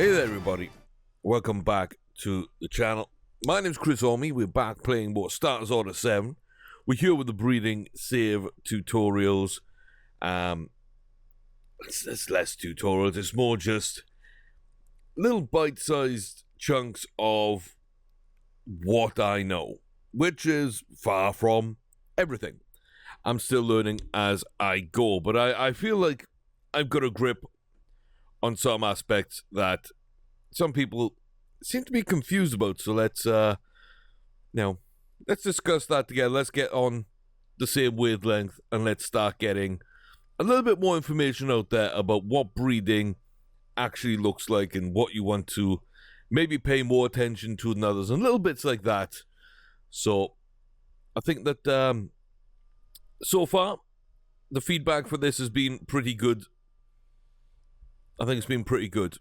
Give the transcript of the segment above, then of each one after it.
Hey there everybody, welcome back to the channel. My name's Chris Orme. We're back playing more Starters Order 7. We're here with the breeding save tutorials. It's less tutorials, it's more just little bite-sized chunks of what I know, which is far from everything. I'm still learning as I go, but I feel like I've got a grip on some aspects that some people seem to be confused about. So let's discuss that together. Let's get on the same wavelength and let's start getting a little bit more information out there about what breeding actually looks like and what you want to maybe pay more attention to than others and little bits like that. So I think that so far the feedback for this has been pretty good. I think it's been pretty good.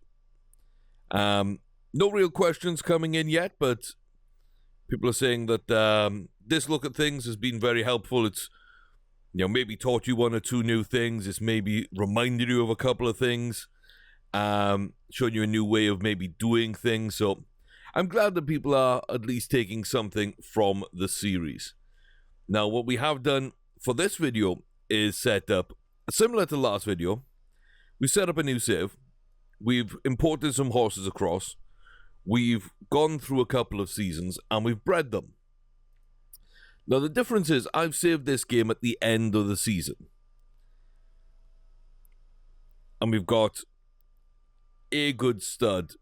No real questions coming in yet, but people are saying that this look at things has been very helpful. It's, maybe taught you one or two new things. It's maybe reminded you of a couple of things, showing you a new way of maybe doing things. So I'm glad that people are at least taking something from the series. Now, what we have done for this video is set up, similar to the last video, we set up a new save. We've imported some horses across. We've gone through a couple of seasons and we've bred them. Now the difference is I've saved this game at the end of the season. And we've got a good stud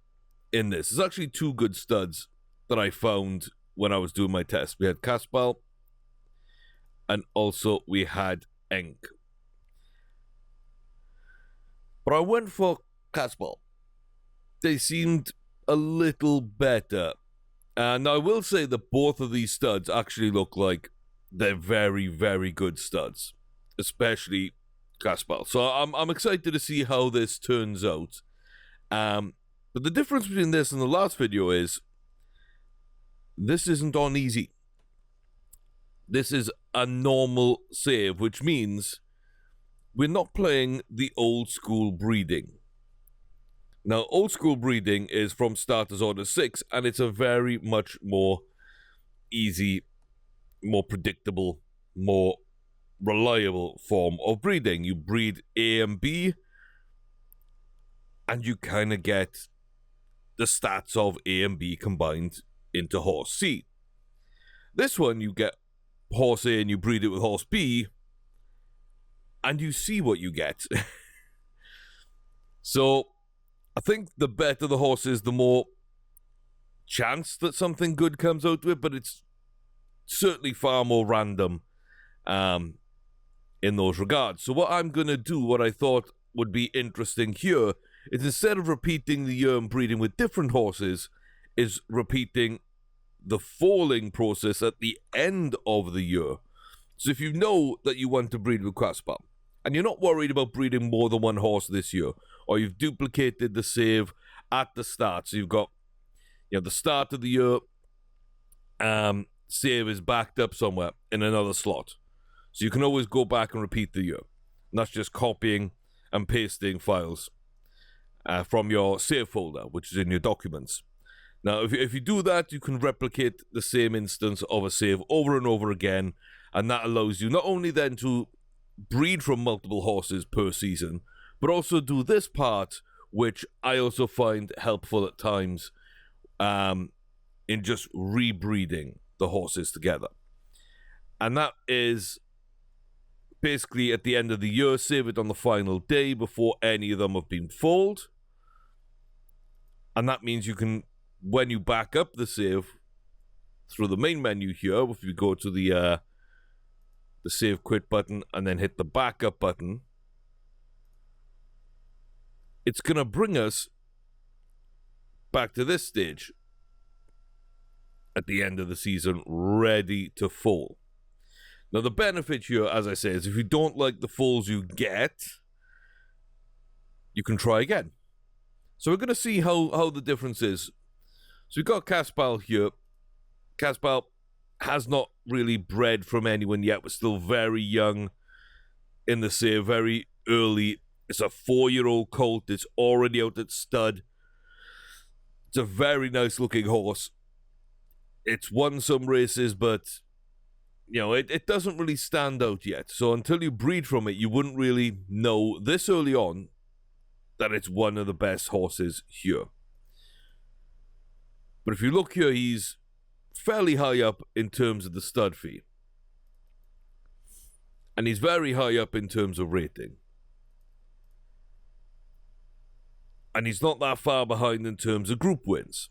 in this. There's actually two good studs that I found when I was doing my test. We had Caspal and also we had Enk. But I went for Caspal. They seemed a little better. And I will say that both of these studs actually look like they're very, very good studs. Especially Caspal. So I'm excited to see how this turns out. But the difference between this and the last video is this isn't on easy. This is a normal save, which means we're not playing the old school breeding. Now, old school breeding is from Starters Order 6, and it's a very much more easy, more predictable, more reliable form of breeding. You breed A and B, and you kind of get the stats of A and B combined into horse C. This one, you get horse A and you breed it with horse B, and you see what you get. So I think the better the horse is, the more chance that something good comes out of it, but it's certainly far more random in those regards. So what I'm going to do, what I thought would be interesting here, is instead of repeating the year and breeding with different horses, is repeating the foaling process at the end of the year. So if you know that you want to breed with Caspal, and you're not worried about breeding more than one horse this year, or you've duplicated the save at the start, so you've got, the start of the year, save is backed up somewhere in another slot. So you can always go back and repeat the year. And that's just copying and pasting files from your save folder, which is in your documents. Now, if you do that, you can replicate the same instance of a save over and over again, and that allows you not only then to breed from multiple horses per season, but also do this part, which I also find helpful at times in just rebreeding the horses together. And that is basically at the end of the year, save it on the final day before any of them have been foaled. And that means you can, when you back up the save through the main menu here, if you go to the save quit button and then hit the backup button, it's going to bring us back to this stage at the end of the season, ready to foal. Now the benefit here, as I say, is if you don't like the foals you get, you can try again. So we're going to see how the difference is. So we've got Caspal here. Caspal has not really bred from anyone yet. We're still very young in the save, very early. It's a 4-year-old colt. It's already out at stud. It's a very nice looking horse. It's won some races, but it doesn't really stand out yet. So until you breed from it, you wouldn't really know this early on that it's one of the best horses here. But if you look here, he's fairly high up in terms of the stud fee. And he's very high up in terms of rating. And he's not that far behind in terms of group wins.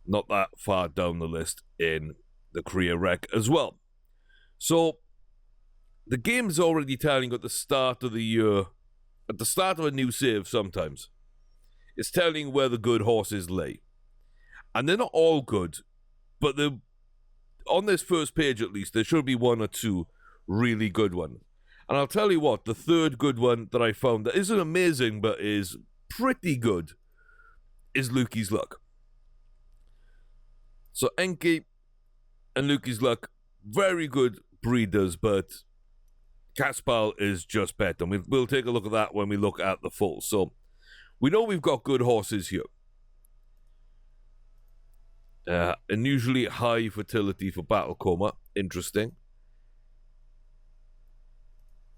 Not that far down the list in the career rec as well. So, the game's already telling at the start of the year, at the start of a new save sometimes, it's telling where the good horses lay. And they're not all good, but on this first page at least, there should be one or two really good ones. And I'll tell you what, the third good one that I found that isn't amazing but is pretty good is Lukey's Luck. So Enki and Lukey's Luck, very good breeders, but Caspal is just better. And we'll take a look at that when we look at the full. So we know we've got good horses here. Unusually high fertility for Battle Coma. Interesting.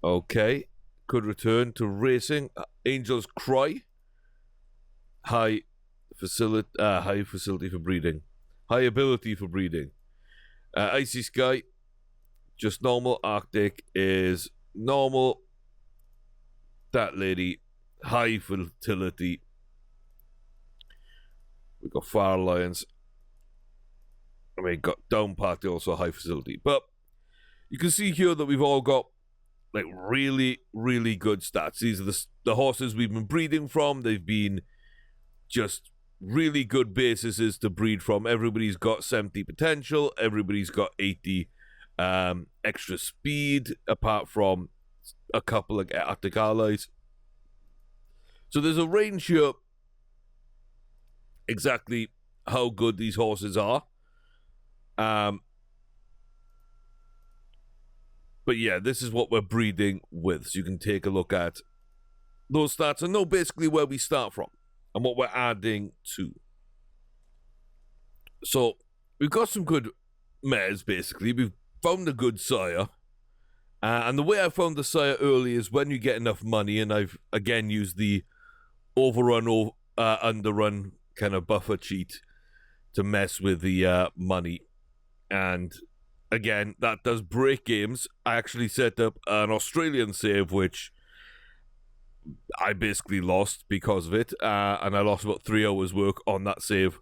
Okay. Could return to racing. Angel's Cry. High facility for breeding. High ability for breeding. Icy Sky. Just normal. Arctic is normal. That lady. High fertility. We've got Fire Alliance. Got Down Party, also high facility. But you can see here that we've all got like really, really good stats. These are the horses we've been breeding from. They've been just really good bases to breed from. Everybody's got 70 potential. Everybody's got 80 extra speed, apart from a couple of Arctic allies. So there's a range here exactly how good these horses are. But yeah, this is what we're breeding with. So you can take a look at those stats and know basically where we start from and what we're adding to. So we've got some good mares, basically. We've found a good sire. And the way I found the sire early is when you get enough money, and I've again used the overrun or underrun kind of buffer cheat to mess with the money. And again, that does break games. I actually set up an Australian save, which I basically lost because of it. And I lost about 3 hours work on that save,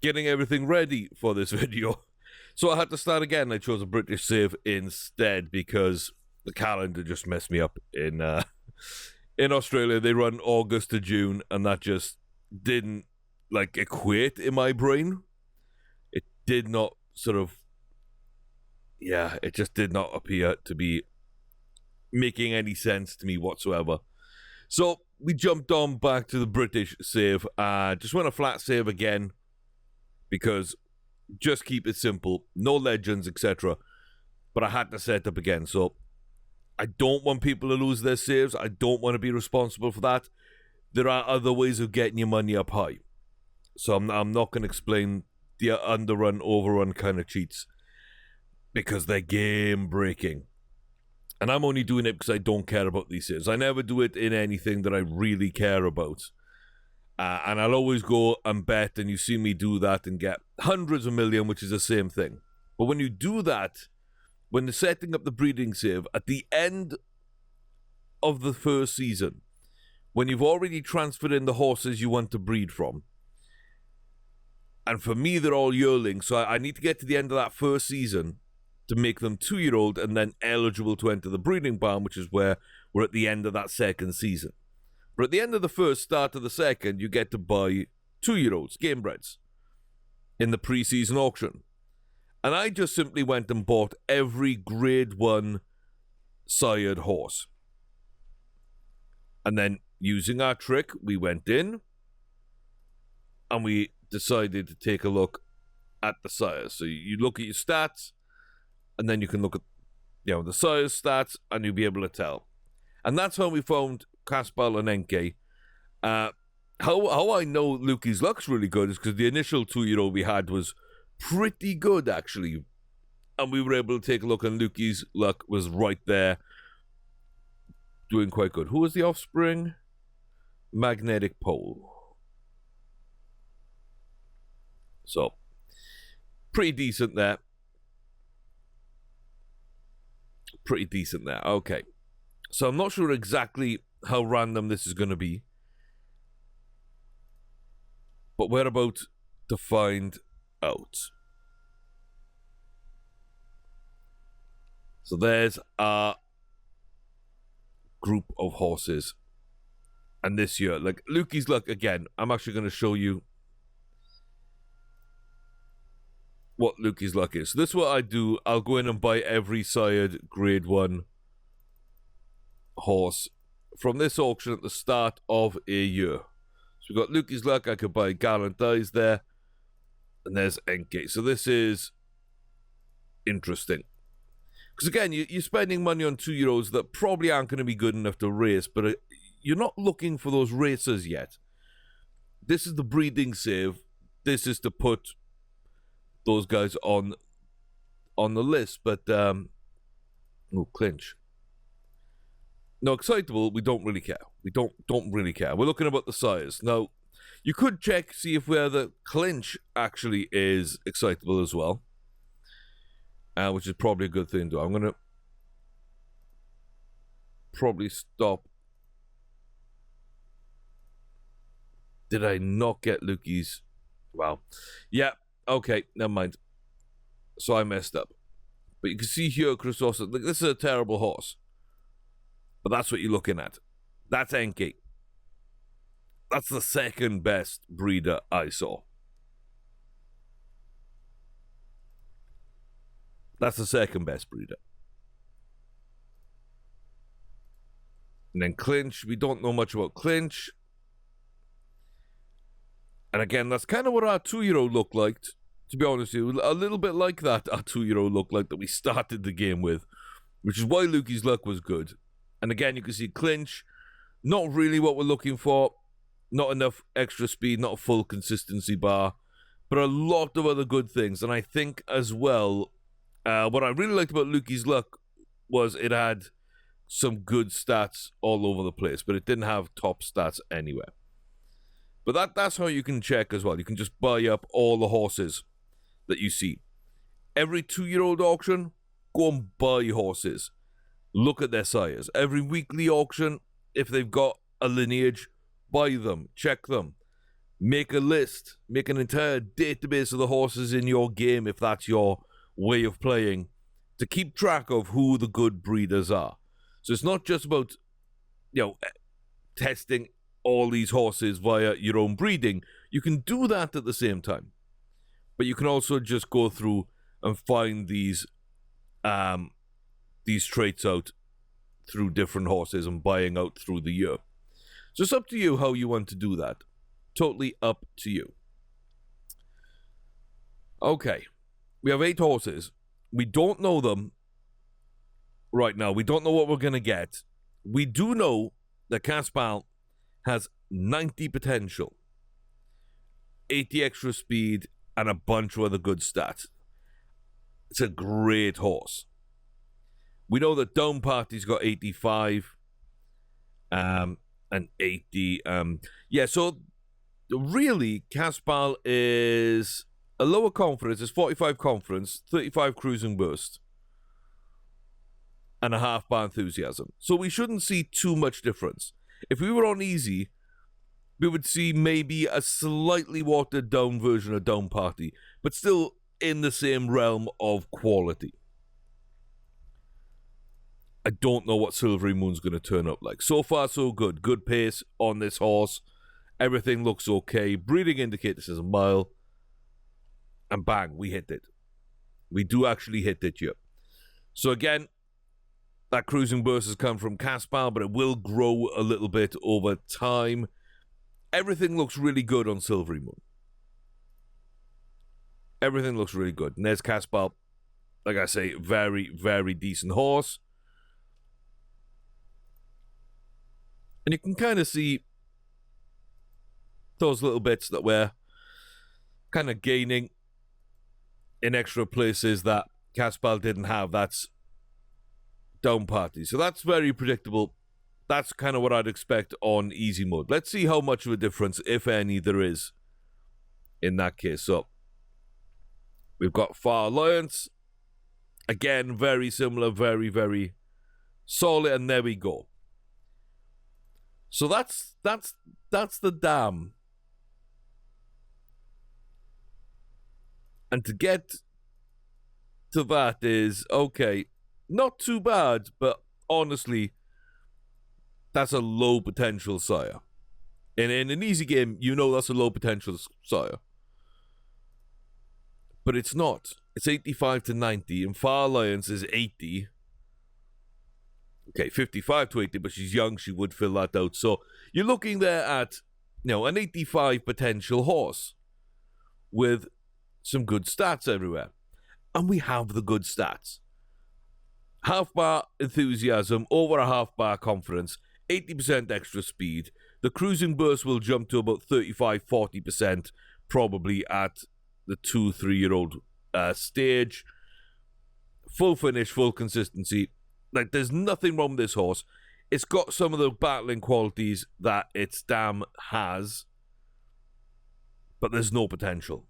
getting everything ready for this video. So I had to start again. I chose a British save instead because the calendar just messed me up in Australia. They run August to June, and that just didn't equate in my brain. It did not it just did not appear to be making any sense to me whatsoever. So we jumped on back to the British save. Just went a flat save again because just keep it simple. No legends, etc. But I had to set up again. So I don't want people to lose their saves. I don't want to be responsible for that. There are other ways of getting your money up high. So I'm not going to explain the underrun, overrun kind of cheats because they're game breaking. And I'm only doing it because I don't care about these saves. I never do it in anything that I really care about. And I'll always go and bet, and you see me do that and get hundreds of million, which is the same thing. But when you do that, when you're setting up the breeding save, at the end of the first season, when you've already transferred in the horses you want to breed from, and for me, they're all yearlings, so I need to get to the end of that first season to make them 2-year-old and then eligible to enter the breeding barn, which is where we're at the end of that second season. But at the end of the first, start of the second, you get to buy 2-year-olds, game breds, in the pre-season auction. And I just simply went and bought every grade 1 sired horse. And then, using our trick, we went in and we decided to take a look at the sires. So you look at your stats, and then you can look at the sires' stats, and you'll be able to tell. And that's how we found Caspal and Enke. How I know Lukey's Luck's really good is because the initial 2-year-old we had was pretty good, actually. And we were able to take a look, and Lukey's Luck was right there, doing quite good. Who was the offspring? Magnetic Pole. So, pretty decent there. Pretty decent there. Okay. So I'm not sure exactly how random this is going to be. But we're about to find out. So there's our group of horses. And this year, like Lukey's Luck, again, I'm actually going to show you what Lukey's Luck is. So this is what I do. I'll go in and buy every sired grade 1 horse from this auction at the start of a year. So we've got Lukey's Luck. I could buy Gallant Eyes there. And there's Enkei. So this is interesting. Because again, you're spending money on 2-year-olds that probably aren't going to be good enough to race, but you're not looking for those racers yet. This is the breeding save. This is to put those guys on the list. But, clinch. No, excitable, we don't really care. We don't really care. We're looking about the sires. Now, you could check, see if where the clinch actually is excitable as well. Which is probably a good thing to do. I'm going to probably stop. Did I not get Lukey's? Wow. Yeah, okay, never mind. So I messed up. But you can see here, Chris also, like, this is a terrible horse. But that's what you're looking at. That's Enkei. That's the second best breeder I saw. That's the second best breeder. And then Clinch, we don't know much about Clinch. And again, that's kind of what our 2-year-old looked like, to be honest with you. A little bit like that, our 2-year-old looked like that we started the game with, which is why Lukey's Luck was good. And again, you can see Clinch, not really what we're looking for. Not enough extra speed, not a full consistency bar, but a lot of other good things. And I think as well, what I really liked about Lukey's Luck was it had some good stats all over the place, but it didn't have top stats anywhere. But that's how you can check as well. You can just buy up all the horses that you see. Every 2-year-old auction, go and buy horses. Look at their sires. Every weekly auction, if they've got a lineage, buy them, check them. Make a list. Make an entire database of the horses in your game if that's your way of playing, to keep track of who the good breeders are. So it's not just about, testing all these horses via your own breeding. You can do that at the same time. But you can also just go through and find these traits out through different horses and buying out through the year. So it's up to you how you want to do that. Totally up to you. Okay. We have 8 horses. We don't know them right now. We don't know what we're going to get. We do know that Caspal has 90 potential, 80 extra speed, and a bunch of other good stats. It's a great horse. We know that Dome Party's got 85 and 80. So really, Caspal is a lower confidence. It's 45 confidence, 35 cruising burst, and a half bar enthusiasm. So we shouldn't see too much difference. If we were on easy, we would see maybe a slightly watered down version of Dome Party, but still in the same realm of quality. I don't know what Silvery Moon's going to turn up like. So far, so good. Good pace on this horse. Everything looks okay. Breeding indicator says a mile. And bang, we hit it. We do actually hit it here. So again, that cruising burst has come from Caspal, but it will grow a little bit over time. Everything looks really good on Silvery Moon. Everything looks really good. And there's Caspal. Like I say, very, very decent horse. And you can kind of see those little bits that we're kind of gaining in extra places that Caspal didn't have. That's down party. So that's very predictable. That's kind of what I'd expect on easy mode. Let's see how much of a difference, if any, there is in that case. So we've got Far Alliance. Again, very similar, very, very solid. And there we go. So that's the dam. And to get to that is, okay, not too bad, but honestly, that's a low potential sire. In an easy game, you know that's a low potential sire. But it's not. It's 85 to 90, and Far Alliance is 80. Okay, 55 to 80, but she's young, she would fill that out. So you're looking there at, an 85 potential horse with some good stats everywhere. And we have the good stats. Half bar enthusiasm, over a half bar confidence, 80% extra speed. The cruising burst will jump to about 35-40% probably at the 2-3-year-old stage. Full finish, full consistency. Like, there's nothing wrong with this horse. It's got some of the battling qualities that its dam has, but there's no potential.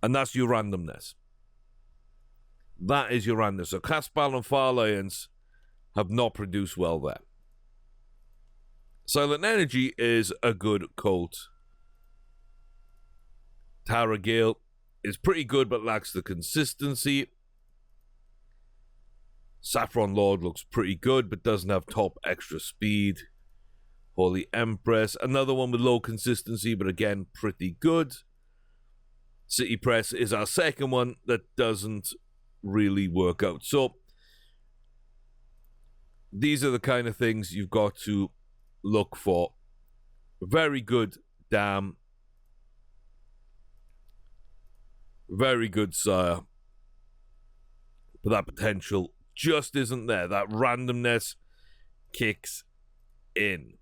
And that's your randomness. That is your randomness. So Caspal and Far Alliance have not produced well there. Silent Energy is a good colt. Tara Gale is pretty good but lacks the consistency. Saffron Lord looks pretty good but doesn't have top extra speed. Holy Empress, another one with low consistency but again pretty good. City Press is our second one that doesn't really work out. So these are the kind of things you've got to look for. Very good dam. Very good sire. But that potential just isn't there. That randomness kicks in.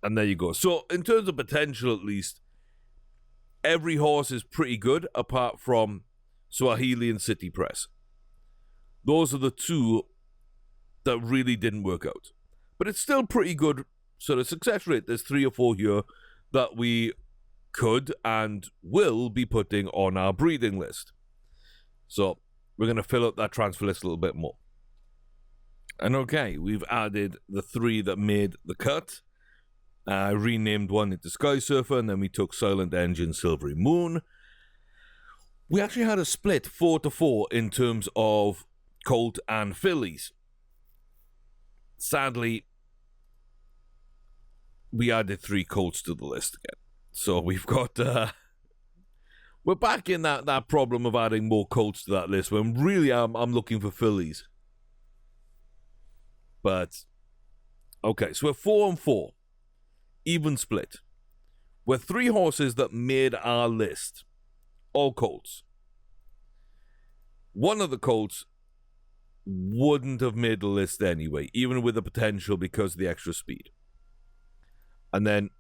And there you go. So in terms of potential, at least, every horse is pretty good apart from Swahili and City Press. Those are the two that really didn't work out. But it's still pretty good sort of success rate. There's 3 or 4 here that we could and will be putting on our breeding list. So we're going to fill up that transfer list a little bit more. And okay, we've added the 3 that made the cut. I renamed one into Sky Surfer, and then we took Silent Engine, Silvery Moon. We actually had a split 4-4 in terms of Colt and fillies. Sadly, we added 3 Colts to the list again. So we've got, we're back in that problem of adding more Colts to that list when really I'm looking for fillies. But, okay, so we're 4-4. Even split. We're 3 horses that made our list. All Colts. One of the Colts wouldn't have made the list anyway, even with the potential because of the extra speed. And then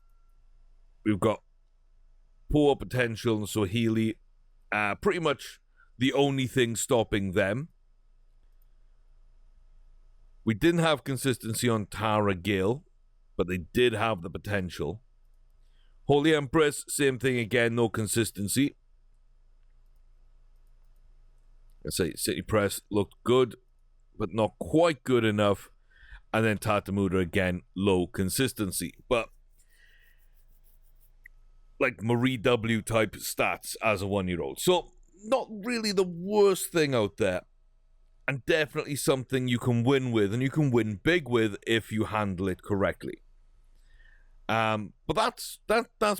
we've got poor potential and Swahili. Pretty much the only thing stopping them. We didn't have consistency on Tara Gale, but they did have the potential. Holy Empress, same thing again, no consistency. Let's say City Press looked good, but not quite good enough. And then Tatamuda again, low consistency. But like Marie W type stats as a 1-year-old. So not really the worst thing out there. And definitely something you can win with, and you can win big with if you handle it correctly. But that's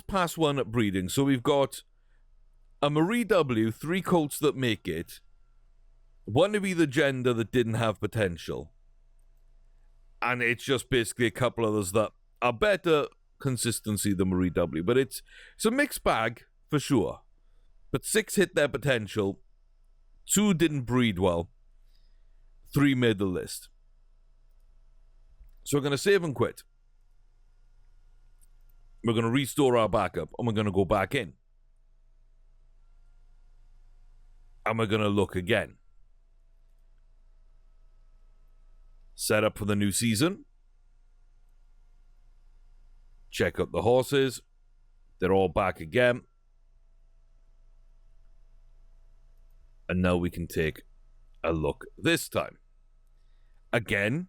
pass 1 at breeding. So we've got a Marie W, 3 colts that make it, one of either gender that didn't have potential, and it's just basically a couple others that are better consistency than Marie W. But it's a mixed bag for sure. But 6 hit their potential, 2 didn't breed well, 3 made the list. So we're going to save and quit. We're going to restore our backup, and we're going to go back in. And we're going to look again. Set up for the new season. Check out the horses. They're all back again. And now we can take a look this time. Again,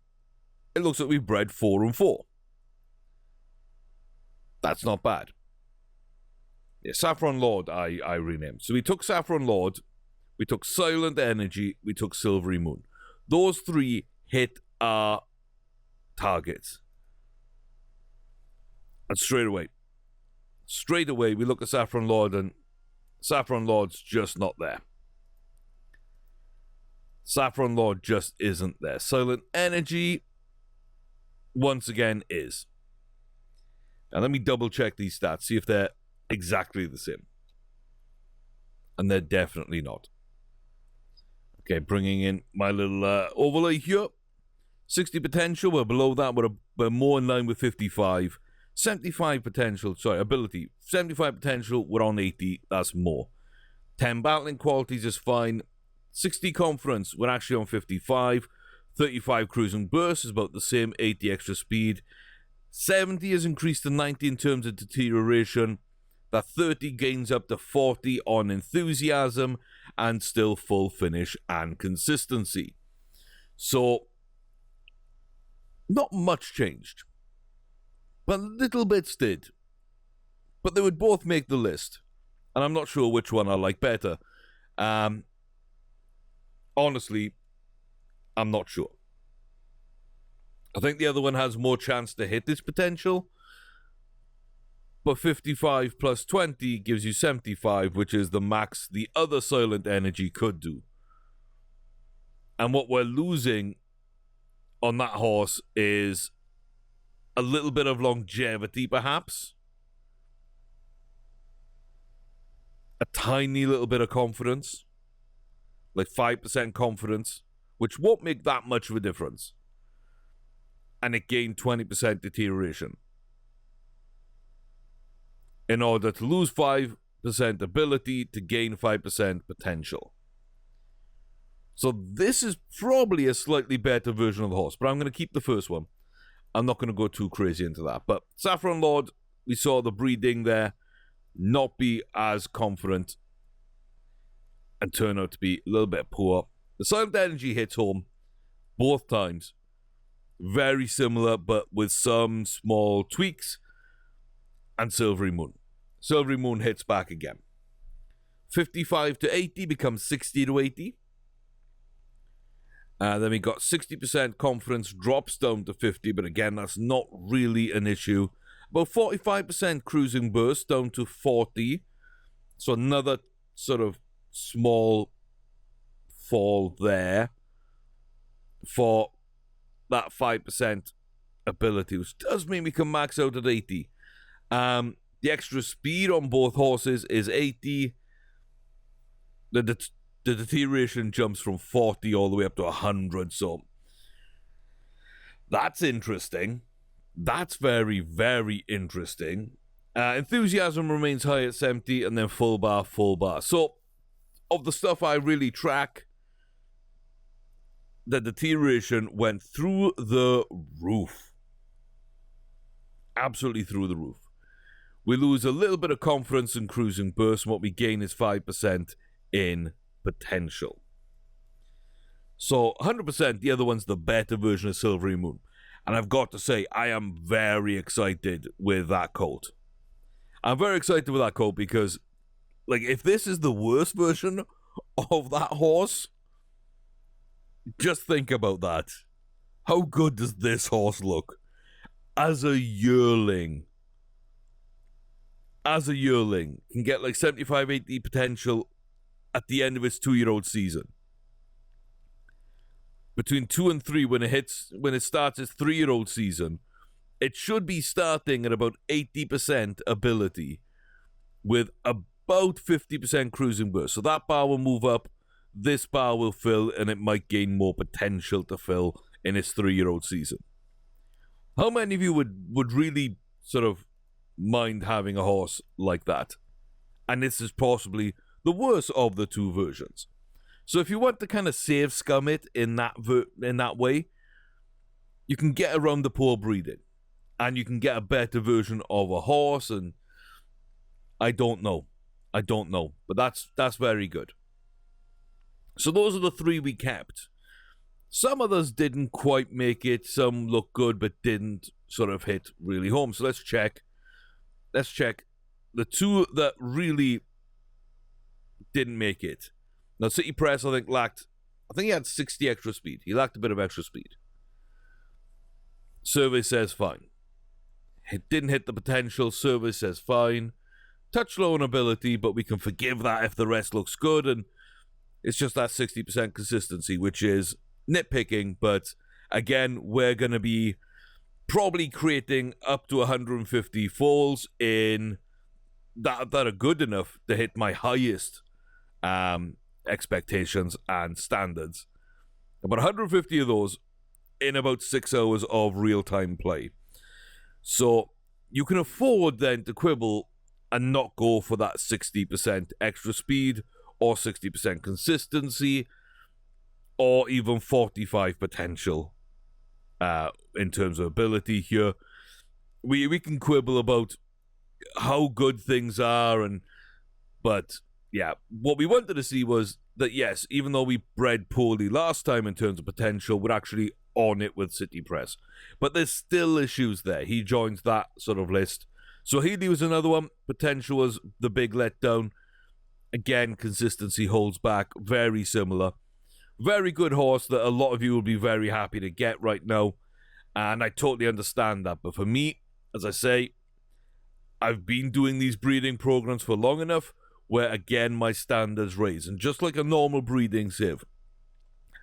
it looks like we've bred 4 and 4. That's not bad. Yeah, Saffron Lord, I renamed. So we took Saffron Lord, we took Silent Energy, we took Silvery Moon. Those 3 hit our targets. And straight away, we look at Saffron Lord, and Saffron Lord's just not there. Saffron Lord just isn't there. Silent Energy, once again, is. Now let me double check these stats, see if they're exactly the same. And they're definitely not. Okay, bringing in my little overlay here. 60 potential, we're below that, we're more in line with 55. 75 potential, ability. 75 potential, we're on 80, that's more. 10 battling qualities is fine. 60 confidence, we're actually on 55. 35 cruising burst is about the same, 80 extra speed. 70 is increased to 90 in terms of deterioration. That 30 gains up to 40 on enthusiasm, and still full finish and consistency. So, not much changed. But little bits did. But they would both make the list. And I'm not sure which one I like better. Honestly, I'm not sure. I think the other one has more chance to hit its potential. But 55 plus 20 gives you 75, which is the max the other Silent Energy could do. And what we're losing on that horse is a little bit of longevity, perhaps. A tiny little bit of confidence. Like 5% confidence, which won't make that much of a difference. And it gained 20% deterioration. In order to lose 5% ability to gain 5% potential. So this is probably a slightly better version of the horse, but I'm going to keep the first one. I'm not going to go too crazy into that. But Saffron Lord, we saw the breeding there not be as confident and turn out to be a little bit poor. The Silent Energy hits home both times. Very similar, but with some small tweaks. And Silvery Moon. Silvery Moon hits back again. 55 to 80 becomes 60 to 80. Then we got 60% confidence drops down to 50, but again, that's not really an issue. About 45% cruising burst down to 40. So another sort of small fall there for that 5% ability, which does mean we can max out at 80. The extra speed on both horses is 80. The deterioration jumps from 40 all the way up to 100, so that's interesting. That's very, very interesting. Enthusiasm remains high at 70, and then full bar. So, of the stuff I really track, the deterioration went through the roof. Absolutely through the roof. We lose a little bit of confidence in cruising burst, and what we gain is 5% in potential. So 100%, the other one's the better version of Silvery Moon. And I've got to say, I am very excited with that colt. I'm very excited with that colt because, like, if this is the worst version of that horse, just think about that. How good does this horse look? As a yearling, can get like 75, 80 potential at the end of its 2-year-old season. Between 2 and 3, when it starts its 3-year-old season, it should be starting at about 80% ability with about 50% cruising burst. So that bar will move up, this bar will fill, and it might gain more potential to fill in its 3-year-old season. How many of you would really sort of mind having a horse like that. And this is possibly the worst of the two versions. So if you want to kind of save scum it in that way, you can get around the poor breeding, and you can get a better version of a horse. And I don't know, but that's very good. So those are the three we kept. Some others didn't quite make it. Some looked good but didn't sort of hit really home. So let's check. The two that really didn't make it. Now, City Press, I think he had 60 extra speed. He lacked a bit of extra speed. Survey says fine. It didn't hit the potential. Survey says fine. Touch low on ability, but we can forgive that if the rest looks good. And it's just that 60% consistency, which is nitpicking. But again, we're going to be probably creating up to 150 falls in that are good enough to hit my highest expectations and standards. About 150 of those in about 6 hours of real-time play. So you can afford then to quibble and not go for that 60% extra speed or 60% consistency or even 45 potential in terms of ability here. We can quibble about how good things are, but yeah, what we wanted to see was that, yes, even though we bred poorly last time in terms of potential, we're actually on it with City Press. But there's still issues there. He joins that sort of list. So Healy was another one. Potential was the big letdown. Again, consistency holds back. Very similar. Very good horse that a lot of you will be very happy to get right now. And I totally understand that. But for me, as I say, I've been doing these breeding programs for long enough where, again, my standards raise. And just like a normal breeding sieve,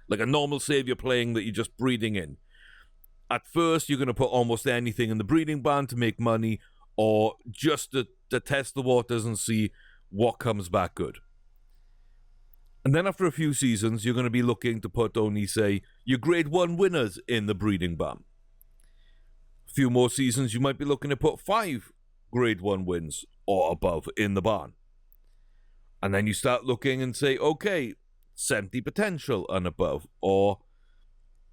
like a normal sieve you're playing that you're just breeding in, at first you're going to put almost anything in the breeding barn to make money or just to test the waters and see what comes back good. And then after a few seasons, you're going to be looking to put only, say, your grade 1 winners in the breeding barn. A few more seasons, you might be looking to put 5 grade 1 wins or above in the barn. And then you start looking and say, okay, 70 potential and above, or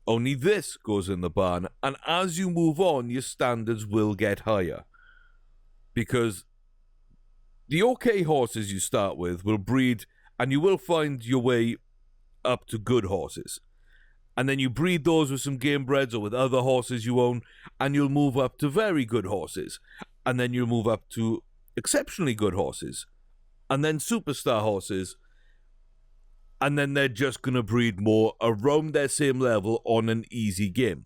only this goes in the barn. And as you move on, your standards will get higher. Because the okay horses you start with will breed, and you will find your way up to good horses. And then you breed those with some game breds or with other horses you own, and you'll move up to very good horses. And then you'll move up to exceptionally good horses. And then superstar horses. And then they're just going to breed more around their same level on an easy game.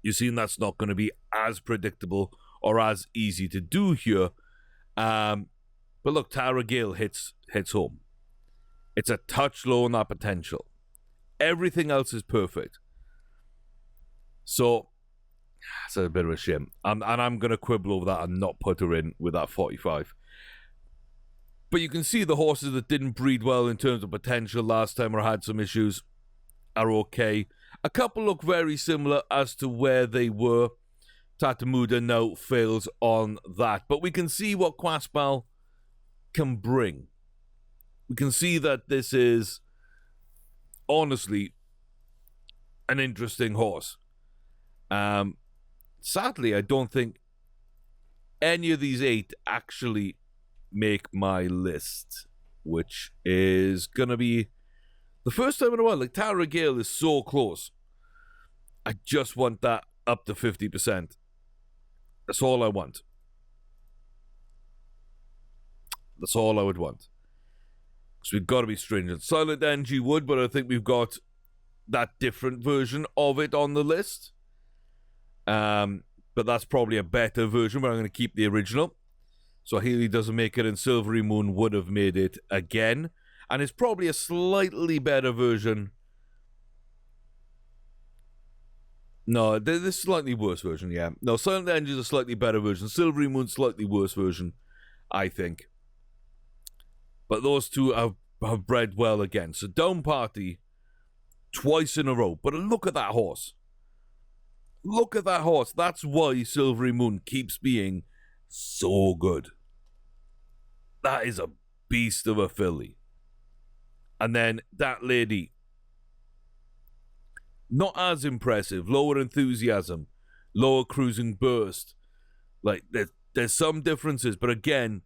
You see, that's not going to be as predictable or as easy to do here. But look, Tara Gale hits home. It's a touch low on that potential. Everything else is perfect. So, it's a bit of a shame. And I'm going to quibble over that and not put her in with that 45. But you can see the horses that didn't breed well in terms of potential last time or had some issues are okay. A couple look very similar as to where they were. Tatamuda now fails on that. But we can see what Quaspal can bring. We can see that this is, honestly, an interesting horse. Sadly, I don't think any of these 8 actually make my list, which is gonna be the first time in a while. Like, Tara Gale is so close. I just want that up to 50%. That's all I want. That's all I would want. Because we've got to be stringent. Silent NG would, but I think we've got that different version of it on the list. But that's probably a better version, but I'm going to keep the original. So Healy doesn't make it, and Silvery Moon would have made it again. And it's probably a slightly better version. No, this is a slightly worse version, yeah. No, Silent End is a slightly better version. Silvery Moon, slightly worse version, I think. But those two have bred well again. So Down Party, twice in a row. But look at that horse. Look at that horse. That's why Silvery Moon keeps being so good. That is a beast of a filly. And then that lady, not as impressive, lower enthusiasm, lower cruising burst. Like, there's some differences, but again,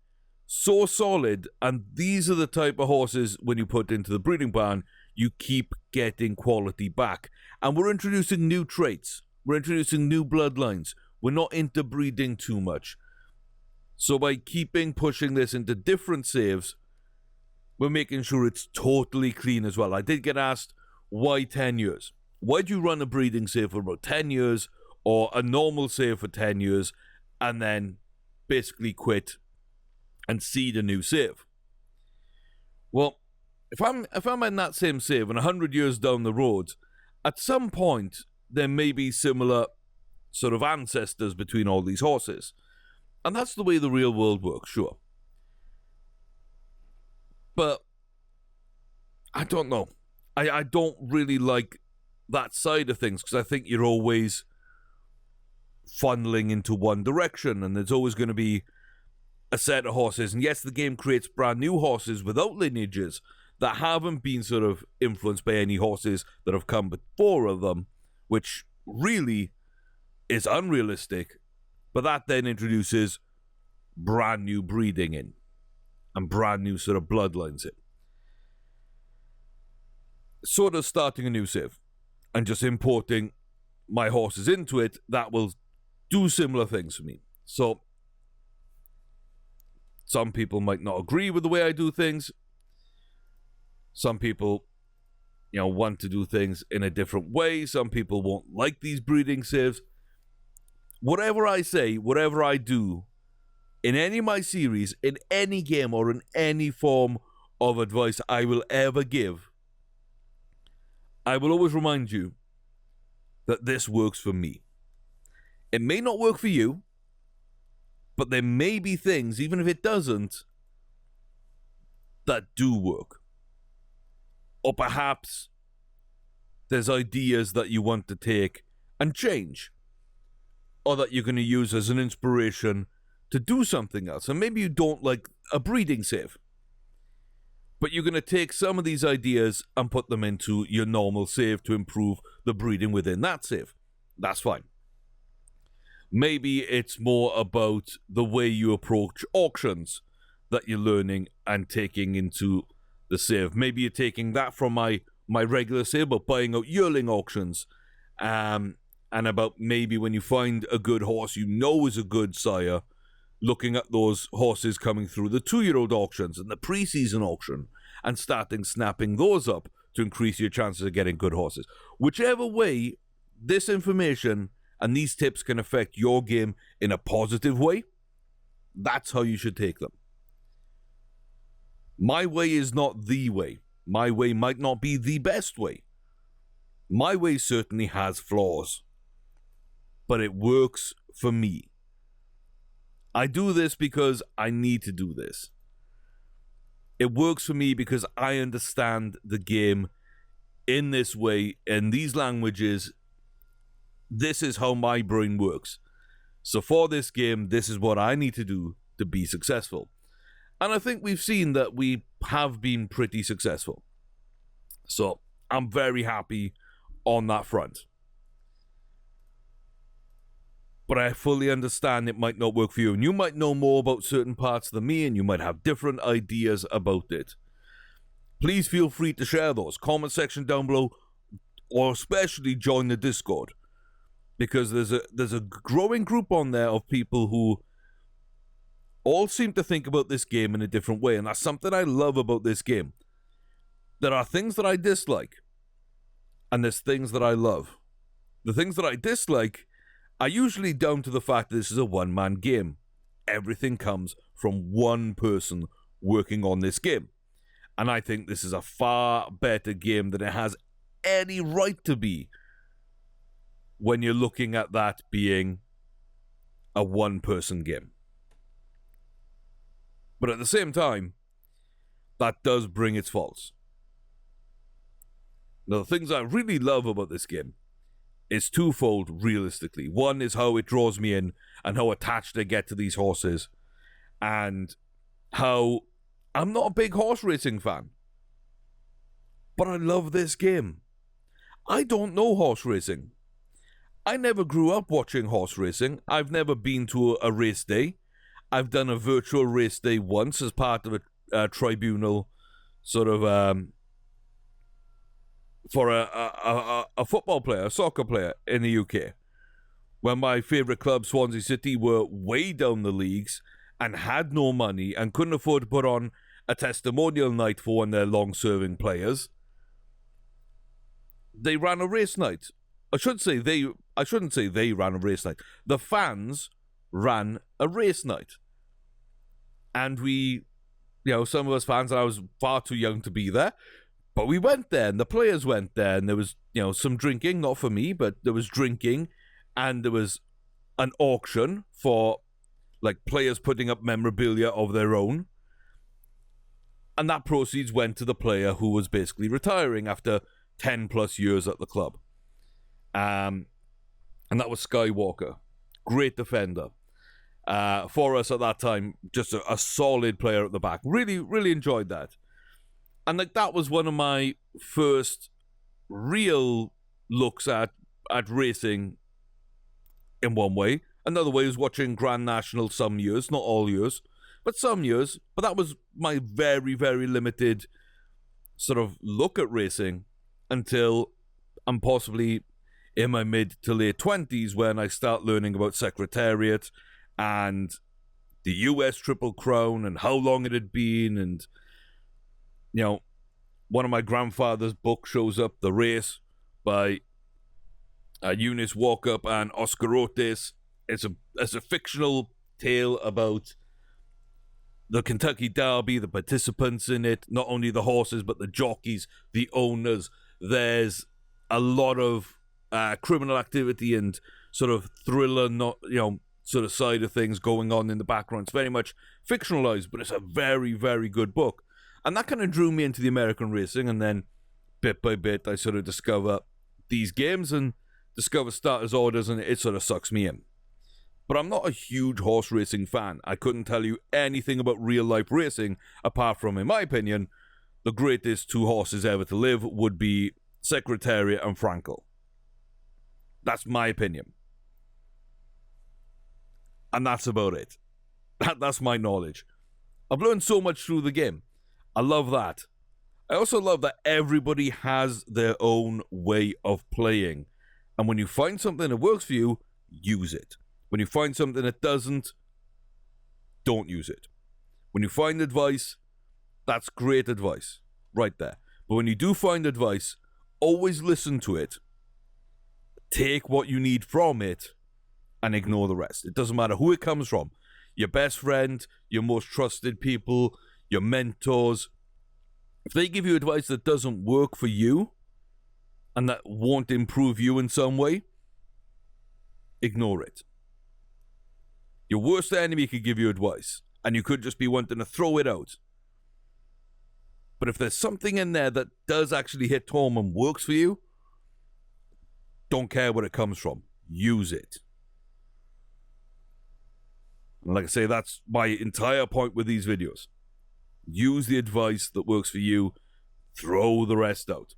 so solid. And these are the type of horses, when you put into the breeding barn, you keep getting quality back. And we're introducing new traits. We're introducing new bloodlines. We're not interbreeding too much. So by pushing this into different saves, we're making sure it's totally clean as well. I did get asked, why 10 years? Why do you run a breeding save for about 10 years or a normal save for 10 years and then basically quit and seed a new save? Well, if I'm in that same save and 100 years down the road, at some point there may be similar sort of ancestors between all these horses. And that's the way the real world works, sure. But I don't know. I don't really like that side of things, because I think you're always funneling into one direction, and there's always going to be a set of horses. And yes, the game creates brand new horses without lineages that haven't been sort of influenced by any horses that have come before of them, which really is unrealistic. But that then introduces brand new breeding in and brand new sort of bloodlines in. Sort of starting a new save and just importing my horses into it, that will do similar things for me. So some people might not agree with the way I do things. Some people, want to do things in a different way. Some people won't like these breeding saves. Whatever I say, whatever I do, in any of my series, in any game, or in any form of advice I will ever give, I will always remind you that this works for me. It may not work for you, but there may be things, even if it doesn't, that do work. Or perhaps there's ideas that you want to take and change, or that you're going to use as an inspiration to do something else. And maybe you don't like a breeding save, but you're going to take some of these ideas and put them into your normal save to improve the breeding within that save. That's fine. Maybe it's more about the way you approach auctions that you're learning and taking into the save. Maybe you're taking that from my regular save, but buying out yearling auctions. And about maybe when you find a good horse is a good sire, looking at those horses coming through the 2-year-old auctions and the pre-season auction and snapping those up to increase your chances of getting good horses. Whichever way this information and these tips can affect your game in a positive way, that's how you should take them. My way is not the way. My way might not be the best way. My way certainly has flaws, but it works for me. I do this because I need to do this. It works for me because I understand the game in this way, in these languages. This is how my brain works. So for this game, this is what I need to do to be successful. And I think we've seen that we have been pretty successful. So I'm very happy on that front. But I fully understand it might not work for you. And you might know more about certain parts than me, and you might have different ideas about it. Please feel free to share those. Comment section down below, or especially join the Discord. Because there's a growing group on there of people who all seem to think about this game in a different way. And that's something I love about this game. There are things that I dislike, and there's things that I love. The things that I dislike are usually down to the fact that this is a one-man game. Everything comes from one person working on this game. And I think this is a far better game than it has any right to be when you're looking at that being a one-person game. But at the same time, that does bring its faults. Now, the things I really love about this game is twofold, realistically. One is how it draws me in and how attached I get to these horses, and how I'm not a big horse racing fan, but I love this game. I don't know horse racing. I never grew up watching horse racing. I've never been to a race day. I've done a virtual race day once as part of a tribunal, sort of for a football player, a soccer player in the UK, when my favourite club, Swansea City, were way down the leagues and had no money and couldn't afford to put on a testimonial night for one of their long-serving players. They ran a race night. I shouldn't say they ran a race night. The fans ran a race night. And we, some of us fans, and I was far too young to be there, but we went there, and the players went there, and there was, some drinking, not for me, but there was drinking, and there was an auction for, players putting up memorabilia of their own. And that proceeds went to the player who was basically retiring after 10 plus years at the club. And that was Skywalker. Great defender. For us at that time, just a solid player at the back. Really, really enjoyed that. And that was one of my first real looks at racing in one way. Another way was watching Grand National some years, not all years, but some years. But that was my very, very limited sort of look at racing until I'm possibly in my mid to late 20s when I start learning about Secretariat and the US Triple Crown and how long it had been. And, one of my grandfather's books shows up, The Race, by Eunice Walkup and Oscar Otis. It's a fictional tale about the Kentucky Derby, the participants in it, not only the horses, but the jockeys, the owners. There's a lot of criminal activity and sort of thriller, sort of side of things going on in the background. It's very much fictionalized, but it's a very, very good book. And that kind of drew me into the American racing, and then bit by bit I sort of discover these games and discover starters orders, and it sort of sucks me in. But I'm not a huge horse racing fan. I couldn't tell you anything about real life racing apart from, in my opinion, the greatest two horses ever to live would be Secretariat and Frankel. That's my opinion. And that's about it. That's my knowledge. I've learned so much through the game. I love that. I also love that everybody has their own way of playing. And when you find something that works for you, use it. When you find something that doesn't, don't use it. When you find advice, that's great advice. Right there. But when you do find advice, always listen to it. Take what you need from it and ignore the rest. It doesn't matter who it comes from. Your best friend, your most trusted people, your mentors. If they give you advice that doesn't work for you and that won't improve you in some way, ignore it. Your worst enemy could give you advice, and you could just be wanting to throw it out. But if there's something in there that does actually hit home and works for you, don't care where it comes from. Use it. And like I say, that's my entire point with these videos. Use the advice that works for you. Throw the rest out.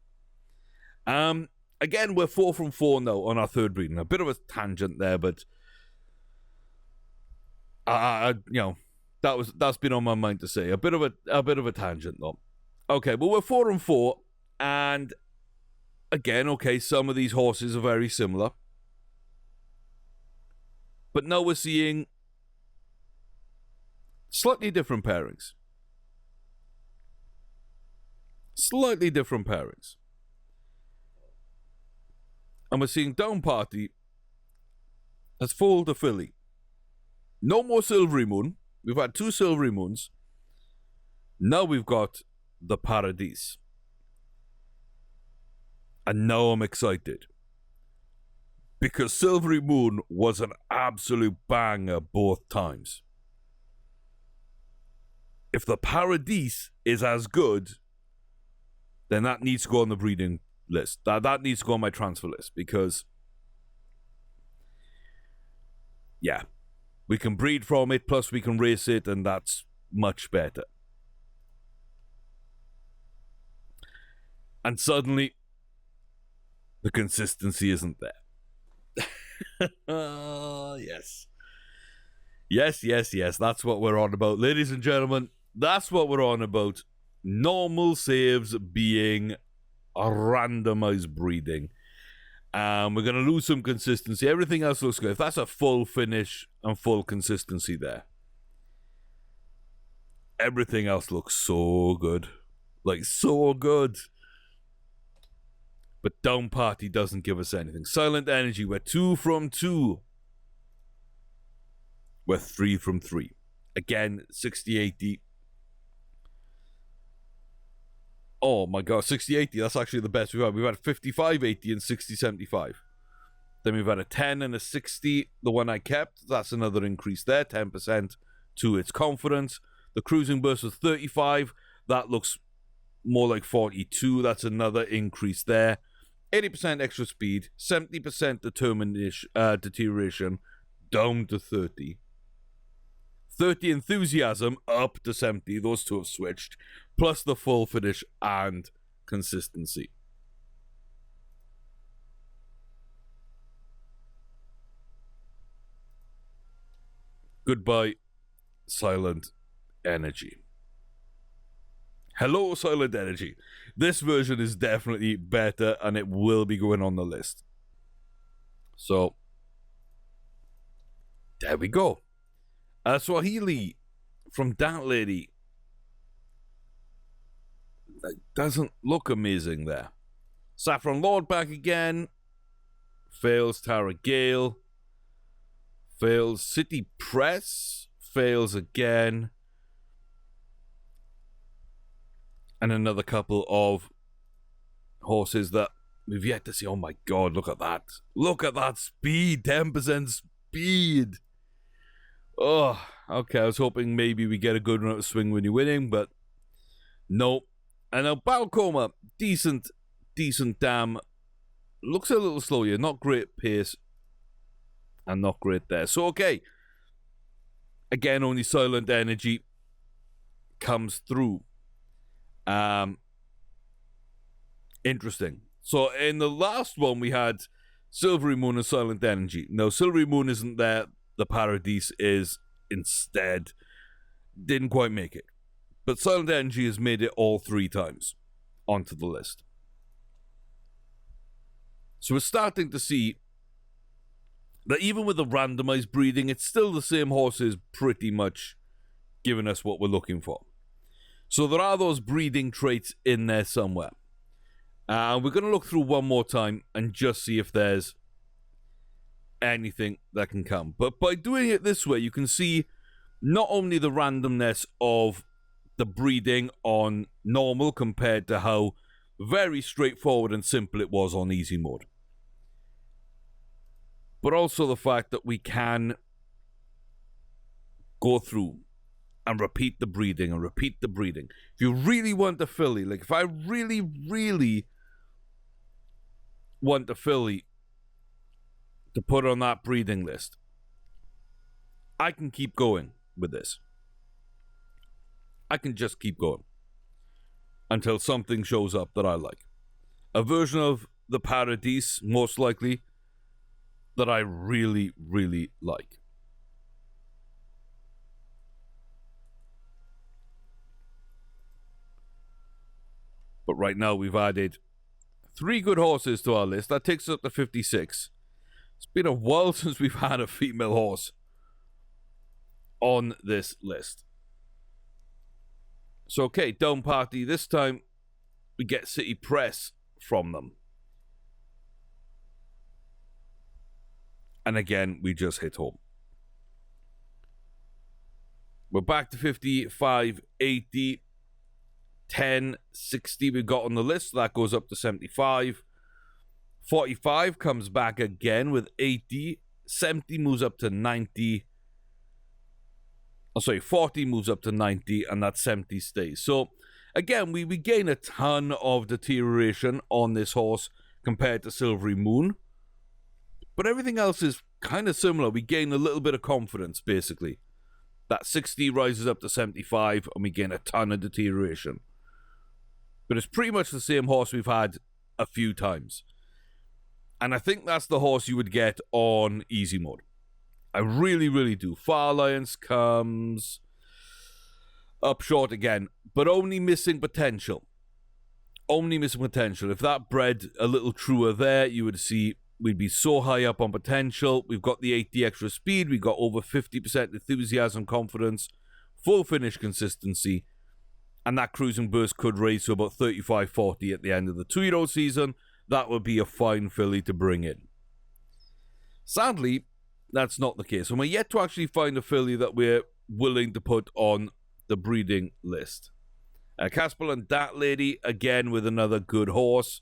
Again, we're 4 from 4 now on our third breeding. A bit of a tangent there, but that's been on my mind to say. A bit of a tangent though. Okay, well, we're 4 and 4, and again, okay, some of these horses are very similar, but now we're seeing slightly different pairings. Slightly different pairings. And we're seeing Down Party has foaled a filly. No more Silvery Moon. We've had 2 Silvery Moons. Now we've got the Paradise. And now I'm excited. Because Silvery Moon was an absolute banger both times. If the Paradise is as good, then that needs to go on the breeding list. That needs to go on my transfer list, because yeah, we can breed from it, plus we can race it, and that's much better. And suddenly, the consistency isn't there. Yes. Yes. That's what we're on about. Ladies and gentlemen, that's what we're on about. Normal saves being a randomized breeding. We're going to lose some consistency. Everything else looks good. If that's a full finish and full consistency there, everything else looks so good. Like, so good. But Down Party doesn't give us anything. Silent Energy, we're 2 from 2. We're 3 from 3. Again, 60-80. Oh my god, 60-80, that's actually the best we've had. We've had 55-80 and 60-75. Then we've had a 10 and a 60, the one I kept. That's another increase there, 10% to its confidence. The cruising burst was 35. That looks more like 42. That's another increase there. 80% extra speed, 70% deterioration, down to 30. 30 enthusiasm, up to 70. Those two have switched. Plus the full finish and consistency. Goodbye, Silent Energy. Hello, Silent Energy. This version is definitely better, and it will be going on the list. So, there we go. Swahili from that lady. That doesn't look amazing there. Saffron Lord back again. Fails Tara Gale. Fails City Press. Fails again. And another couple of horses that we've yet to see. Oh my god, look at that. Look at that speed. 10% speed. Oh, okay. I was hoping maybe we get a good run of swing when you're winning, but nope. And now Balcoma, decent dam. Looks a little slow here. Not great pace. And not great there. So, okay. Again, only Silent Energy comes through. Interesting. So in the last one we had Silvery Moon and Silent Energy. No, Silvery Moon isn't there. The Paradise is instead. Didn't quite make it. But Silent Energy has made it all 3 times onto the list. So we're starting to see that even with the randomized breeding, it's still the same horses pretty much giving us what we're looking for. So there are those breeding traits in there somewhere. We're going to look through one more time and just see if there's anything that can come. But by doing it this way, you can see not only the randomness of the breeding on normal compared to how very straightforward and simple it was on easy mode, but also the fact that we can go through and repeat the breeding and repeat the breeding. If you really want a filly, like if I really, really want a filly to put on that breeding list, I can keep going with this. I can just keep going until something shows up that I like. A version of the Paradise, most likely, that I really, really like. But right now we've added 3 good horses to our list. That takes us up to 56. It's been a while since we've had a female horse on this list. So, okay, Down Party. This time we get City Press from them. And again, we just hit home. We're back to 55, 80, 10, 60 we got on the list. That goes up to 75. 45 comes back again with 80. 70 moves up to 90. Oh, sorry, 40 moves up to 90, and that 70 stays. So, again, we gain a ton of deterioration on this horse compared to Silvery Moon. But everything else is kind of similar. We gain a little bit of confidence, basically. That 60 rises up to 75, and we gain a ton of deterioration. But it's pretty much the same horse we've had a few times. And I think that's the horse you would get on easy mode. I really, really do. Far Alliance comes up short again, but only missing potential. Only missing potential. If that bred a little truer there, you would see we'd be so high up on potential. We've got the 80 extra speed. We've got over 50% enthusiasm, confidence, full finish consistency. And that cruising burst could raise to about 35-40 at the end of the 2-year-old season. That would be a fine filly to bring in. Sadly, that's not the case. And we're yet to actually find a filly that we're willing to put on the breeding list. Caspel and Dat Lady, again, with another good horse.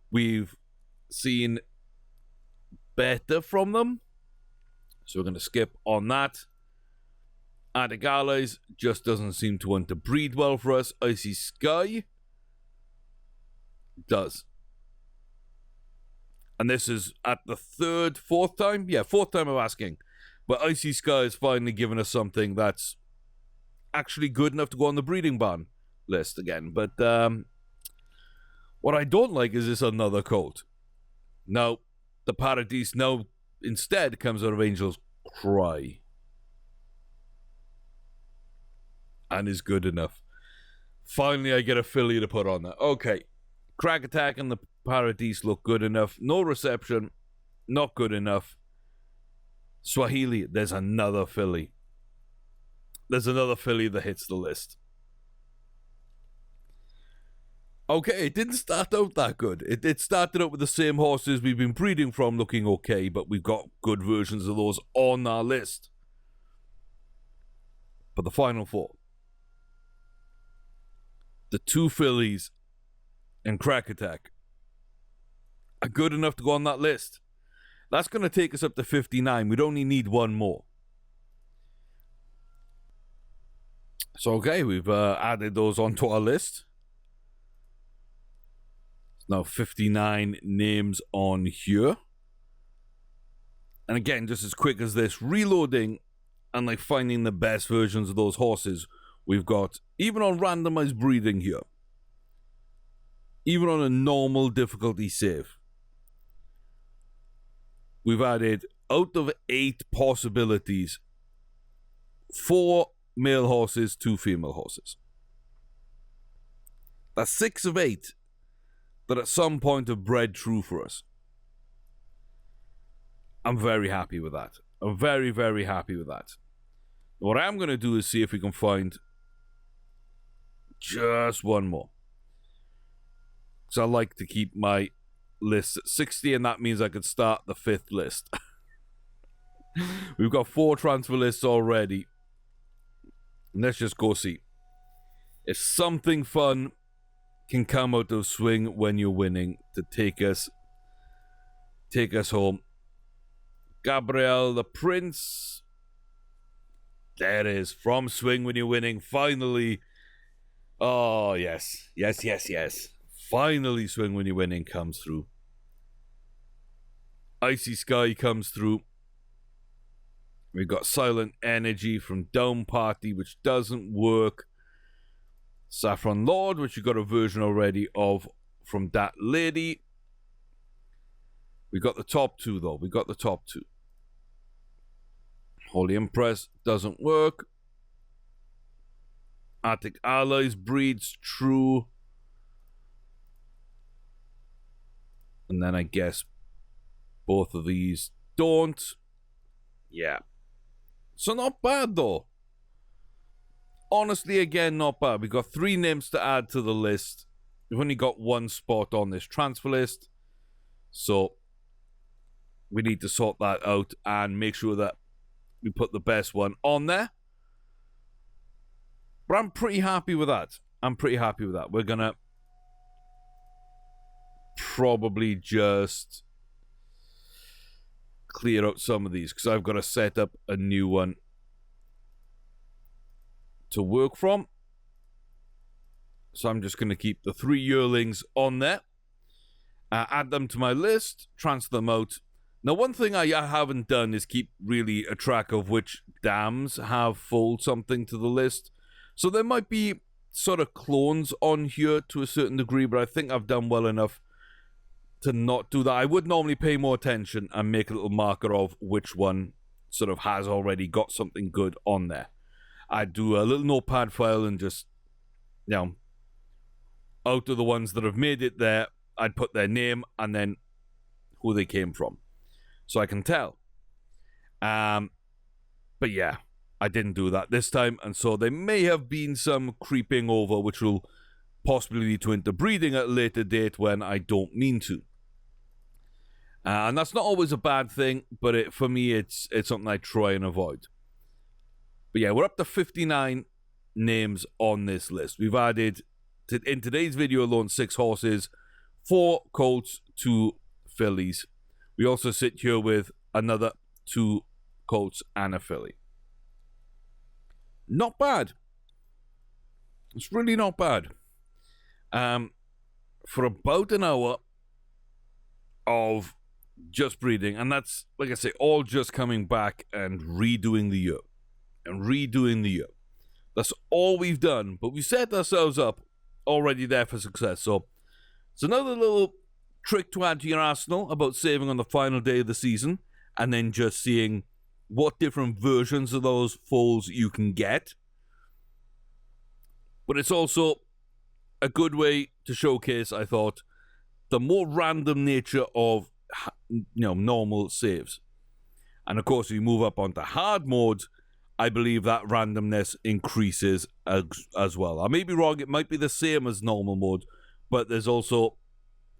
We've seen better from them. So we're going to skip on that. Attic Allies just doesn't seem to want to breed well for us. Icy Sky does. And this is at the fourth time? Yeah, fourth time I'm asking. But Icy Sky has finally given us something that's actually good enough to go on the breeding ban list again. But what I don't like is this another colt. Now, the Paradise now instead comes out of Angel's Cry. And is good enough. Finally, I get a filly to put on that. Okay. Crack Attack and the Paradise look good enough. No reception. Not good enough. Swahili, there's another filly. There's another filly that hits the list. Okay, it didn't start out that good. It started out with the same horses we've been breeding from looking okay, but we've got good versions of those on our list. But the final four. The two fillies and Crack Attack are good enough to go on that list. That's going to take us up to 59. We'd only need one more. So, okay, we've added those onto our list. Now 59 names on here. And again, just as quick as this, reloading and like finding the best versions of those horses we've got, even on randomized breeding here, even on a normal difficulty save, we've added, out of 8 possibilities, 4 male horses, 2 female horses. That's 6 of 8 that at some point have bred true for us. I'm very happy with that. I'm very, very happy with that. What I'm going to do is see if we can find just one more. Because I like to keep my list at 60, and that means I could start the 5th list. We've got 4 transfer lists already. Let's just go see if something fun can come out of swing when you're winning to take us home. Gabrielle the Prince. There it is. From swing when you're winning. Finally. Oh, yes. Yes. Finally, swing when you're winning comes through. Icy Sky comes through. We've got Silent Energy from Dome Party, which doesn't work. Saffron Lord, which you got a version already of from Dat Lady. We got the top 2, though. We got the top 2. Holy Impress doesn't work. Arctic Allies breeds true. And then I guess both of these don't. Yeah. So not bad, though. Honestly, again, not bad. We've got 3 names to add to the list. We've only got 1 spot on this transfer list. So we need to sort that out and make sure that we put the best one on there. But I'm pretty happy with that. We're going to probably just clear out some of these because I've got to set up a new one to work from. So I'm just going to keep the 3 yearlings on there. Add them to my list. Transfer them out. Now, one thing I haven't done is keep really a track of which dams have foaled something to the list. So there might be sort of clones on here to a certain degree, but I think I've done well enough to not do that. I would normally pay more attention and make a little marker of which one sort of has already got something good on there. I'd do a little notepad file and just, you know, out of the ones that have made it there, I'd put their name and then who they came from, so I can tell. But yeah, I didn't do that this time, and so there may have been some creeping over, which will possibly lead to interbreeding at a later date when I don't mean to. And that's not always a bad thing, but for me, it's something I try and avoid. But yeah, we're up to 59 names on this list. We've added, in today's video alone, 6 horses, 4 colts, 2 fillies. We also sit here with another 2 colts and a filly. Not bad. It's really not bad. For about an hour of just breeding, and that's, like I say, all just coming back and redoing the year. That's all we've done, but we set ourselves up already there for success. So it's another little trick to add to your arsenal about saving on the final day of the season, and then just seeing what different versions of those foals you can get. But it's also a good way to showcase, I thought, the more random nature of, normal saves. And of course, if you move up onto hard mode, I believe that randomness increases as well. I may be wrong, it might be the same as normal mode, but there's also,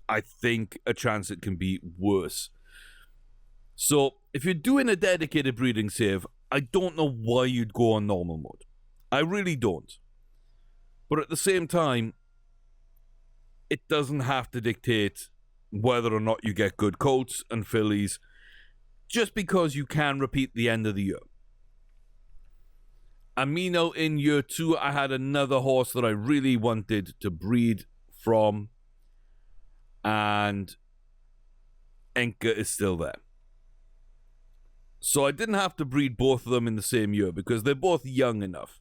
I think, a chance it can be worse. So, if you're doing a dedicated breeding save, I don't know why you'd go on normal mode. I really don't. But at the same time, it doesn't have to dictate whether or not you get good colts and fillies, just because you can repeat the end of the year. Amino in year 2, I had another horse that I really wanted to breed from, and Enka is still there. So I didn't have to breed both of them in the same year because they're both young enough.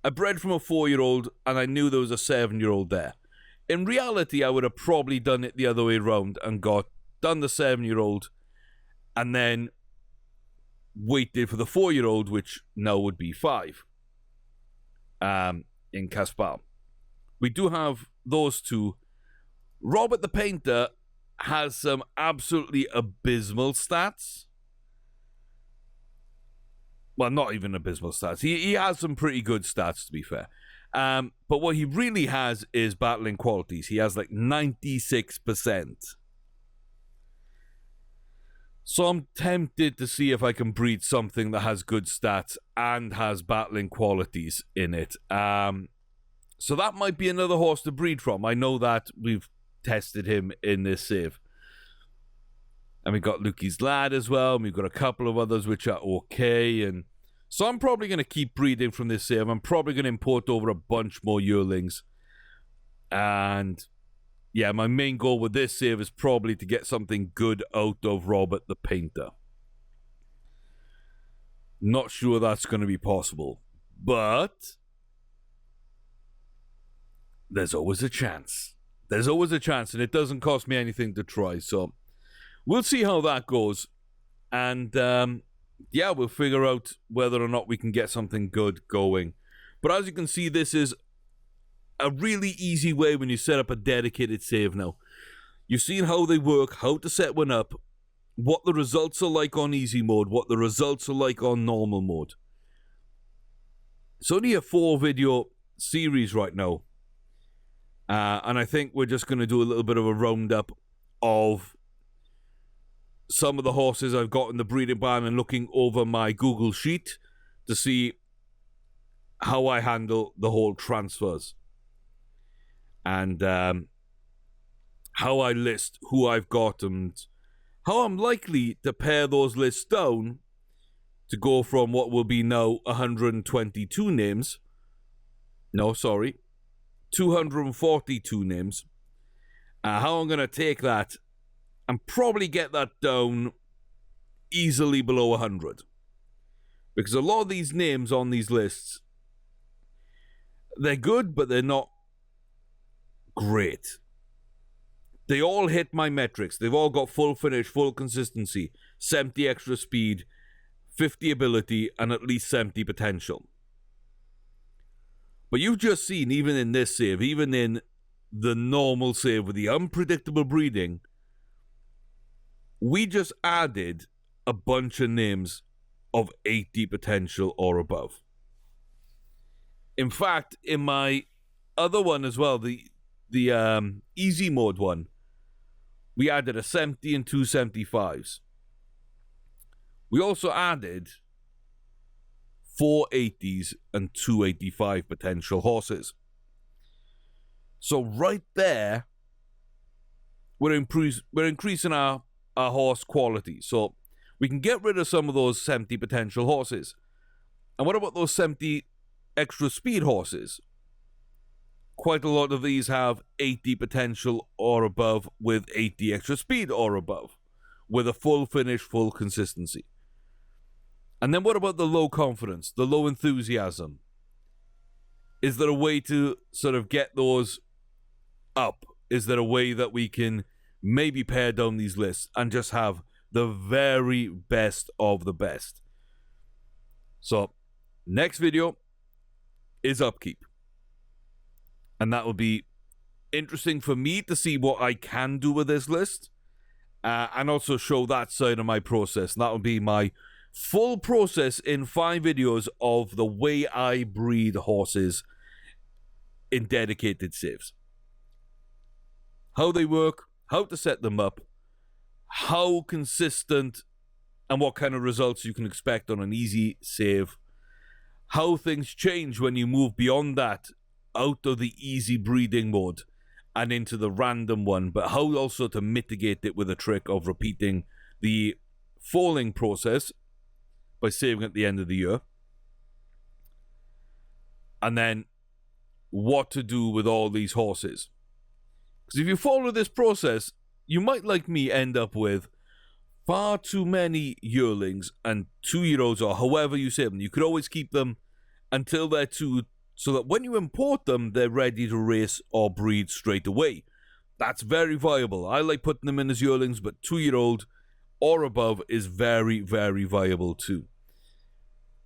I bred from a 4-year-old and I knew there was a 7-year-old there. In reality, I would have probably done it the other way around and done the 7-year-old and then waited for the 4-year-old, which now would be 5, in Caspar. We do have those 2. Robert the Painter has some absolutely abysmal stats. Well, not even abysmal stats. He has some pretty good stats, to be fair. But what he really has is battling qualities. He has like 96%. So I'm tempted to see if I can breed something that has good stats and has battling qualities in it. So that might be another horse to breed from. I know that we've tested him in this save. And we've got Lukey's Lad as well. And we've got a couple of others which are okay. And so I'm probably going to keep breeding from this save. I'm probably going to import over a bunch more yearlings. And yeah, my main goal with this save is probably to get something good out of Robert the Painter. Not sure that's going to be possible. But there's always a chance. There's always a chance, and it doesn't cost me anything to try. So we'll see how that goes. And yeah, we'll figure out whether or not we can get something good going. But as you can see, this is a really easy way when you set up a dedicated save now. You've seen how they work, how to set one up, what the results are like on easy mode, what the results are like on normal mode. It's only a 4-video series right now. And I think we're just going to do a little bit of a roundup of some of the horses I've got in the breeding barn and looking over my Google sheet to see how I handle the whole transfers. And how I list who I've got and how I'm likely to pare those lists down to go from what will be now 122 names. No, sorry. 242 names. How I'm going to take that and probably get that down easily below 100. Because a lot of these names on these lists, they're good, but they're not great. They all hit my metrics. They've all got full finish, full consistency, 70 extra speed, 50 ability, and at least 70 potential. But you've just seen, even in this save, even in the normal save with the unpredictable breeding, we just added a bunch of names of 80 potential or above. In fact, in my other one as well, the easy mode one, we added a 70 and two 75s. We also added 4 80s and 2 85 potential horses. So right there, we're increasing our horse quality. So we can get rid of some of those 70 potential horses. And what about those 70 extra speed horses? Quite a lot of these have 80 potential or above with 80 extra speed or above, with a full finish, full consistency. And then what about the low confidence, the low enthusiasm? Is there a way to sort of get those up? Is there a way that we can maybe pare down these lists and just have the very best of the best? So, next video is upkeep. And that will be interesting for me to see what I can do with this list. And also show that side of my process. And that will be my full process in 5 videos of the way I breed horses in dedicated saves. How they work, how to set them up, how consistent and what kind of results you can expect on an easy save, how things change when you move beyond that, out of the easy breeding mode and into the random one, but how also to mitigate it with a trick of repeating the falling process by saving at the end of the year. And then what to do with all these horses. Because if you follow this process, you might, like me, end up with far too many yearlings and 2-year-olds, or however you say them. You could always keep them until they're 2, so that when you import them, they're ready to race or breed straight away. That's very viable. I like putting them in as yearlings, but 2-year-old or above is very, very viable too.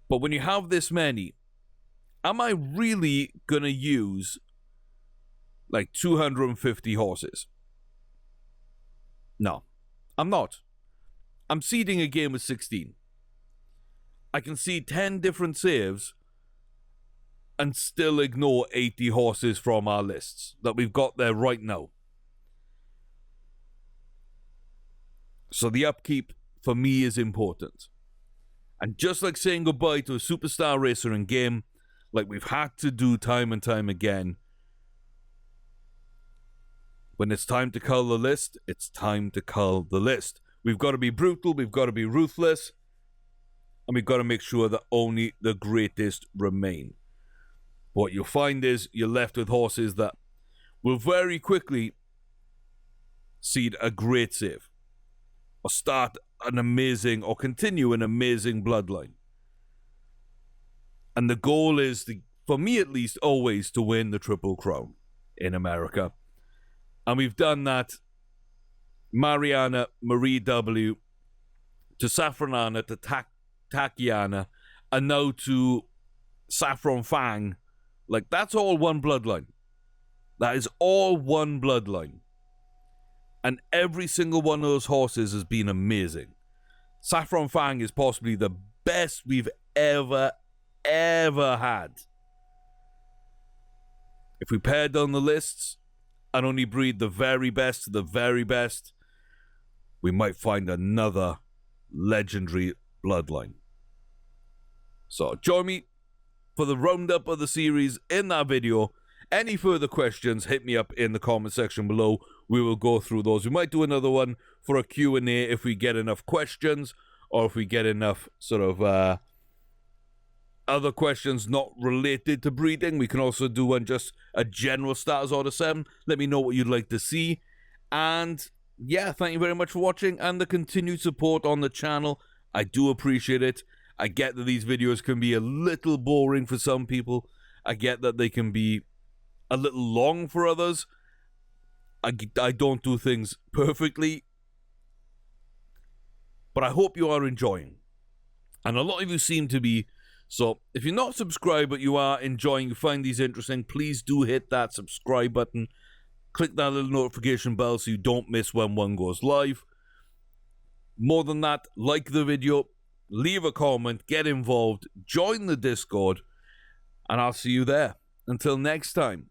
But when you have this many, am I really going to use like 250 horses? No, I'm not. I'm seeding a game with 16. I can seed 10 different saves and still ignore 80 horses from our lists that we've got there right now. So the upkeep for me is important. And just like saying goodbye to a superstar racer in game, like we've had to do time and time again, when it's time to cull the list, it's time to cull the list. We've got to be brutal, we've got to be ruthless, and we've got to make sure that only the greatest remain. What you'll find is you're left with horses that will very quickly seed a great save, or start an amazing, or continue an amazing bloodline. And the goal is, for me at least, always to win the Triple Crown in America. And we've done that. Mariana, Marie W, to Saffronana, to Takiana, and now to Saffron Fang. Like, that's all one bloodline. That is all one bloodline. And every single one of those horses has been amazing. Saffron Fang is possibly the best we've ever had. If we pare down the lists and only breed the very best of the very best, we might find another legendary bloodline. So join me for the roundup of the series in that video. Any further questions, hit me up in the comment section below. We will go through those. We might do another one for a Q&A if we get enough questions, or if we get enough sort of other questions not related to breeding. We can also do one just a general starters order 7. Let me know what you'd like to see. And yeah, thank you very much for watching and the continued support on the channel. I do appreciate it. I get that these videos can be a little boring for some people. I get that they can be a little long for others. I don't do things perfectly, but I hope you are enjoying. And a lot of you seem to be. So if you're not subscribed but you are enjoying, you find these interesting, please do hit that subscribe button. Click that little notification bell so you don't miss when one goes live. More than that, like the video, leave a comment, get involved, join the Discord, and I'll see you there. Until next time,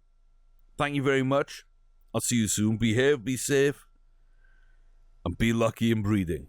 thank you very much. I'll see you soon. Behave, be safe, and be lucky in breeding.